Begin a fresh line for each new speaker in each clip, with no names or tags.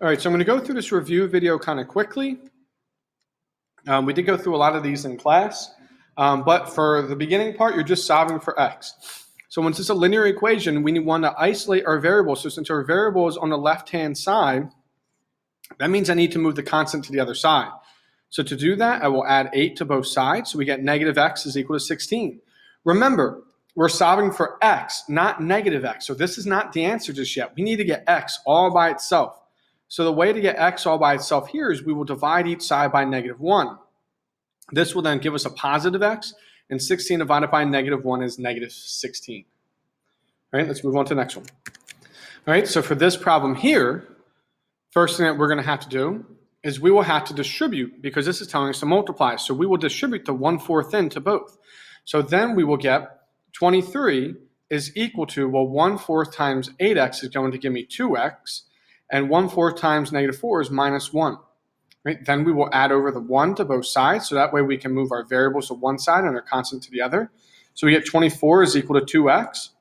All right, so I'm going to go through this review video kind of quickly. We did go through a lot of these in class, but for the beginning part, you're just solving for x. So once it's a linear equation, we want to isolate our variable. So since our variable is on the left-hand side, that means I need to move the constant to the other side. So to do that, I will add 8 to both sides. So we get negative x is equal to 16. Remember, we're solving for x, not negative x. So this is not the answer just yet. We need to get x all by itself. So the way to get x all by itself here is we will divide each side by -1. This will then give us a positive x, and 16 divided by -1 is -16. All right, let's move on to the next one. All right, so for this problem here, first thing that we're going to have to do is we will have to distribute, because this is telling us to multiply. So we will distribute the 1/4 into both. So then we will get 23 is equal to, well, 1/4 times 8x is going to give me 2x, and 1/4 times -4 is -1. Right? Then we will add over the 1 to both sides, so that way we can move our variables to one side and our constant to the other. So we get 24 is equal to 2x.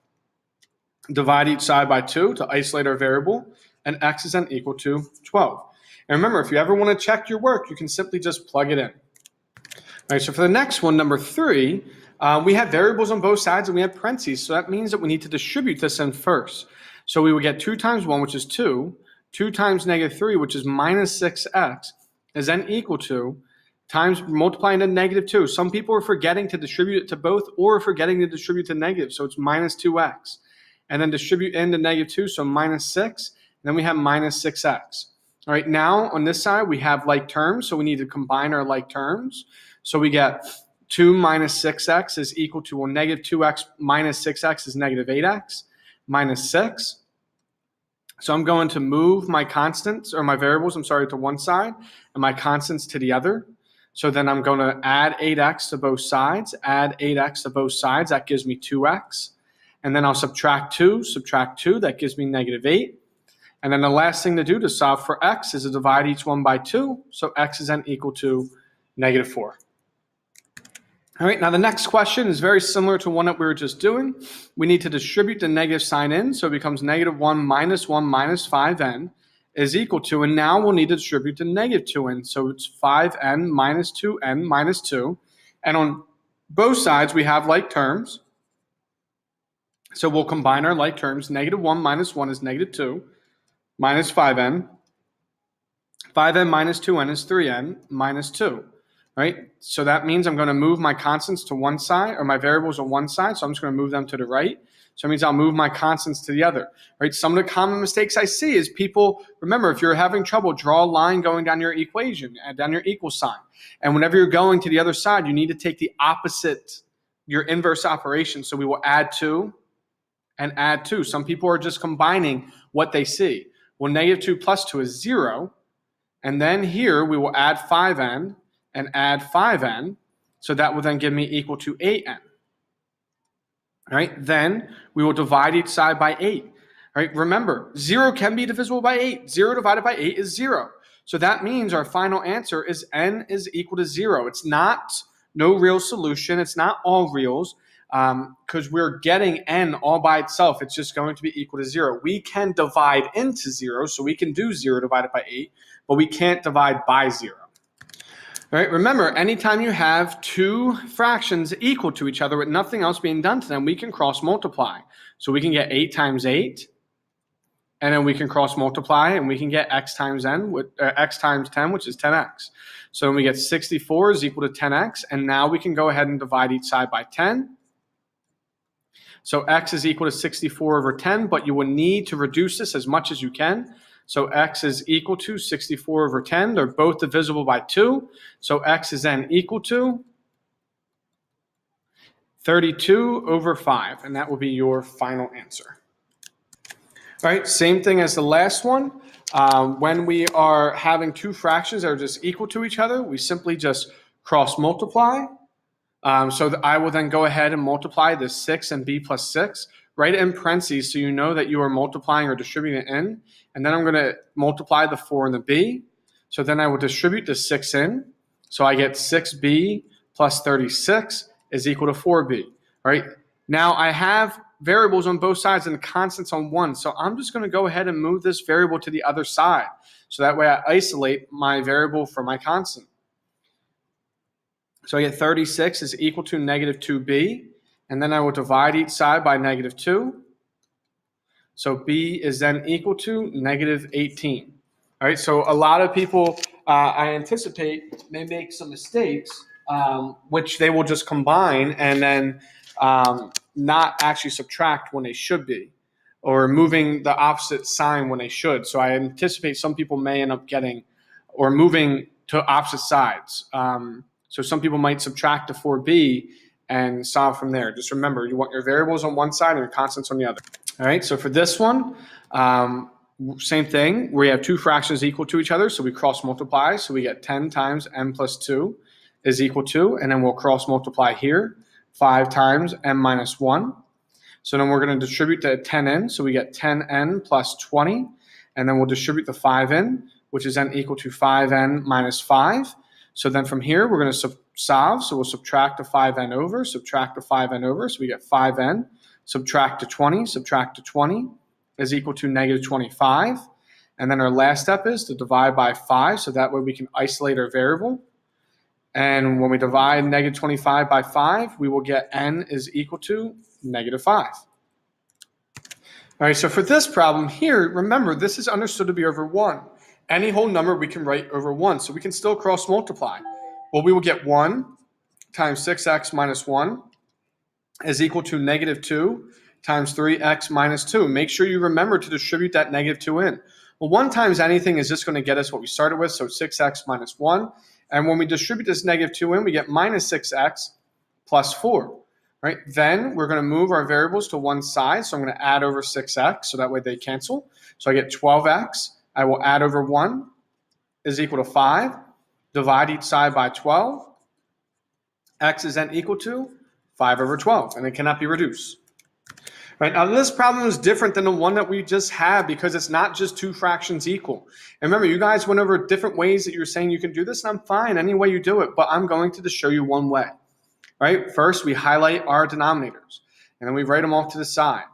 Divide each side by 2 to isolate our variable, and x is then equal to 12. And remember, if you ever want to check your work, you can simply just plug it in. All right, so for the next one, number 3, we have variables on both sides and we have parentheses, so that means that we need to distribute this in first. So we will get 2 times 1, which is 2, 2 times -3, which is -6x, is then equal to, times multiplying to -2. Some people are forgetting to distribute it to both or forgetting to distribute to negative, so it's -2x. And then distribute into -2, so -6, and then we have -6x. All right, now on this side we have like terms, so we need to combine our like terms. So we get 2 minus 6x is equal to, well, -2x minus 6x is -8x minus 6. So I'm going to move my constants, or my variables, to one side, and my constants to the other. So then I'm going to add 8x to both sides, add 8x to both sides, that gives me 2x. And then I'll subtract 2, that gives me -8. And then the last thing to do to solve for x is to divide each one by 2, so x is then equal to -4. All right, now the next question is very similar to one that we were just doing. We need to distribute the negative sign in, so it becomes -1 minus 1 minus 5n is equal to, and now we'll need to distribute the -2 in, so it's 5n minus 2n minus 2. And on both sides, we have like terms. So we'll combine our like terms. -1 minus 1 is -2 minus 5n. 5n minus 2n is 3n minus 2. Right? So that means I'm going to move my constants to one side, or my variables on one side, so I'm just going to move them to the right. So it means I'll move my constants to the other. Right? Some of the common mistakes I see is people, remember, if you're having trouble, draw a line going down your equation, down your equal sign. And whenever you're going to the other side, you need to take the opposite, your inverse operation. So we will add 2 and add 2. Some people are just combining what they see. Well, -2 plus 2 is 0. And then here we will add 5n and add 5n. So that will then give me equal to 8n. All right, then we will divide each side by 8. All right, remember, 0 can be divisible by 8. 0 divided by 8 is 0. So that means our final answer is n is equal to 0. It's not no real solution. It's not all reals, because we're getting n all by itself. It's just going to be equal to 0. We can divide into 0, so we can do 0 divided by 8, but we can't divide by 0. All right, remember, anytime you have two fractions equal to each other with nothing else being done to them, we can cross multiply. So we can get 8 times 8, and then we can cross multiply, and we can get x times n, with x times 10, which is 10x. So then we get 64 is equal to 10x, and now we can go ahead and divide each side by 10. So x is equal to 64 over 10, but you will need to reduce this as much as you can. So x is equal to 64 over 10. They're both divisible by 2. So x is then equal to 32 over 5. And that will be your final answer. All right, same thing as the last one. When we are having two fractions that are just equal to each other, we simply just cross multiply. So I will then go ahead and multiply the 6 and b plus 6. Write it in parentheses so you know that you are multiplying or distributing it in. And then I'm going to multiply the 4 and the b. So then I will distribute the 6 in. So I get 6b plus 36 is equal to 4b. Right? Now I have variables on both sides and constants on one. So I'm just going to go ahead and move this variable to the other side. So that way I isolate my variable from my constant. So I get 36 is equal to negative 2b. And then I will divide each side by negative 2. So b is then equal to negative 18. All right, so a lot of people, I anticipate, may make some mistakes, which they will just combine and then not actually subtract when they should be, or moving the opposite sign when they should. So I anticipate some people may end up getting or moving to opposite sides. So some people might subtract the 4b and solve from there. Just remember, you want your variables on one side and your constants on the other. All right, so for this one, same thing. We have two fractions equal to each other, so we cross multiply. So we get 10 times n plus 2 is equal to, and then we'll cross multiply here, 5 times n minus 1. So then we're going to distribute the 10n, so we get 10n plus 20, and then we'll distribute the 5n, which is then equal to 5n minus 5. So then from here, we're going to solve, so we'll subtract the 5n over, subtract the 5n over, so we get 5n, subtract to 20, subtract to 20 is equal to negative 25. And then our last step is to divide by 5, so that way we can isolate our variable. And when we divide negative 25 by 5, we will get n is equal to negative 5. All right, so for this problem here, remember, this is understood to be over 1. Any whole number we can write over 1, so we can still cross multiply. Well, we will get 1 times 6x minus 1 is equal to negative 2 times 3x minus 2. Make sure you remember to distribute that negative 2 in. Well, 1 times anything is just going to get us what we started with, so 6x minus 1. And when we distribute this negative 2 in, we get minus 6x plus 4. Right? Then we're going to move our variables to one side, so I'm going to add over 6x, so that way they cancel. So I get 12x. I will add over 1 is equal to 5. Divide each side by 12. X is then equal to 5 over 12, and it cannot be reduced. Right, now this problem is different than the one that we just had because it's not just two fractions equal. And remember, you guys went over different ways that you're saying you can do this, and I'm fine any way you do it, but I'm going to just show you one way. Right, first we highlight our denominators, and then we write them off to the side.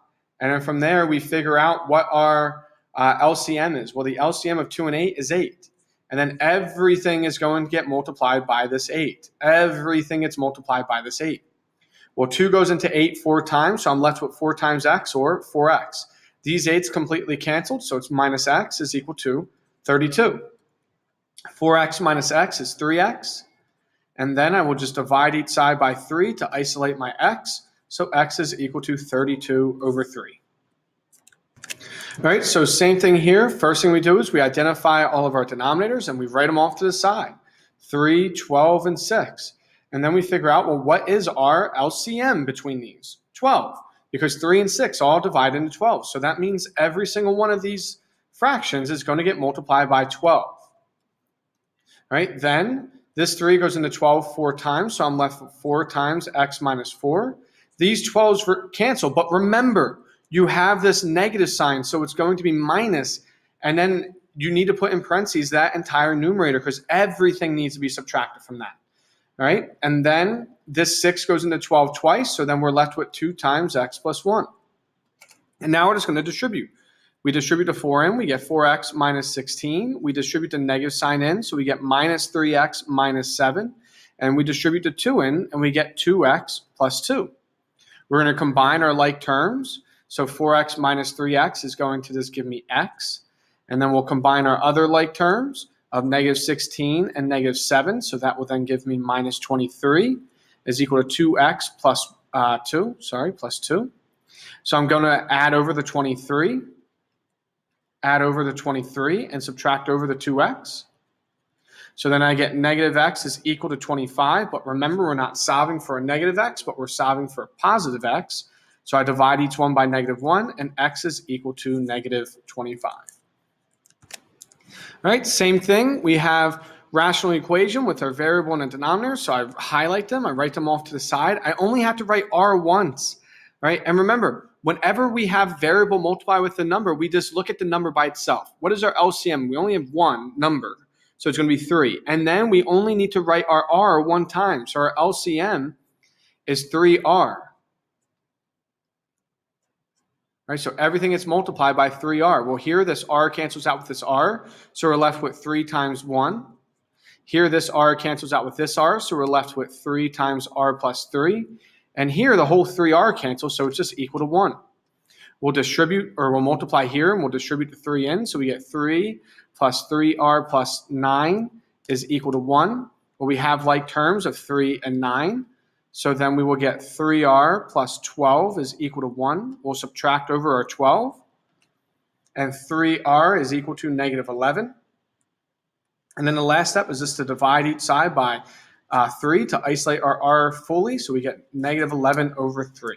And then from there, we figure out what our LCM is. Well, the LCM of 2 and 8 is 8. And then everything is going to get multiplied by this 8. Everything gets multiplied by this 8. Well, 2 goes into 8 4 times, so I'm left with 4 times x, or 4x. These 8's completely canceled, so it's minus x is equal to 32. 4x minus x is 3x. And then I will just divide each side by 3 to isolate my x, so x is equal to 32 over 3. All right, so same thing here. First thing we do is we identify all of our denominators, and we write them off to the side. 3, 12, and 6. And then we figure out, well, what is our LCM between these? 12, because 3 and 6 all divide into 12. So that means every single one of these fractions is going to get multiplied by 12. All right, then this 3 goes into 12 4 times, so I'm left with 4 times x minus 4. These 12s cancel, but remember, you have this negative sign, so it's going to be minus, and then you need to put in parentheses that entire numerator because everything needs to be subtracted from that. All right, and then this 6 goes into 12 twice, so then we're left with 2 times x plus 1. And now we're just going to distribute. We distribute the 4 in, we get 4x minus 16. We distribute the negative sign in, so we get minus 3x minus 7. And we distribute the 2 in, and we get 2x plus 2. We're going to combine our like terms. So 4x minus 3x is going to just give me x. And then we'll combine our other like terms of negative 16 and negative 7. So that will then give me minus 23 is equal to 2x plus 2. So I'm going to add over the 23, and subtract over the 2x. So then I get negative x is equal to 25. But remember, we're not solving for a negative x, but we're solving for a positive x. So I divide each one by negative 1, and x is equal to negative 25. All right, same thing. We have rational equation with our variable and a denominator. So I highlight them. I write them off to the side. I only have to write r once, right? And remember, whenever we have variable multiply with the number, we just look at the number by itself. What is our LCM? We only have one number, so it's going to be 3. And then we only need to write our r one time. So our LCM is 3r. right? So everything gets multiplied by 3r. Well, here this r cancels out with this r, so we're left with 3 times 1. Here this r cancels out with this r, so we're left with 3 times r plus 3. And here the whole 3r cancels, so it's just equal to 1. We'll distribute, or we'll multiply here, and we'll distribute the 3 in, so we get 3 plus 3r plus 9 is equal to 1. Well, we have like terms of 3 and 9. So then we will get 3r plus 12 is equal to 1. We'll subtract over our 12. And 3r is equal to negative 11. And then the last step is just to divide each side by 3 to isolate our r fully. So we get negative 11 over 3.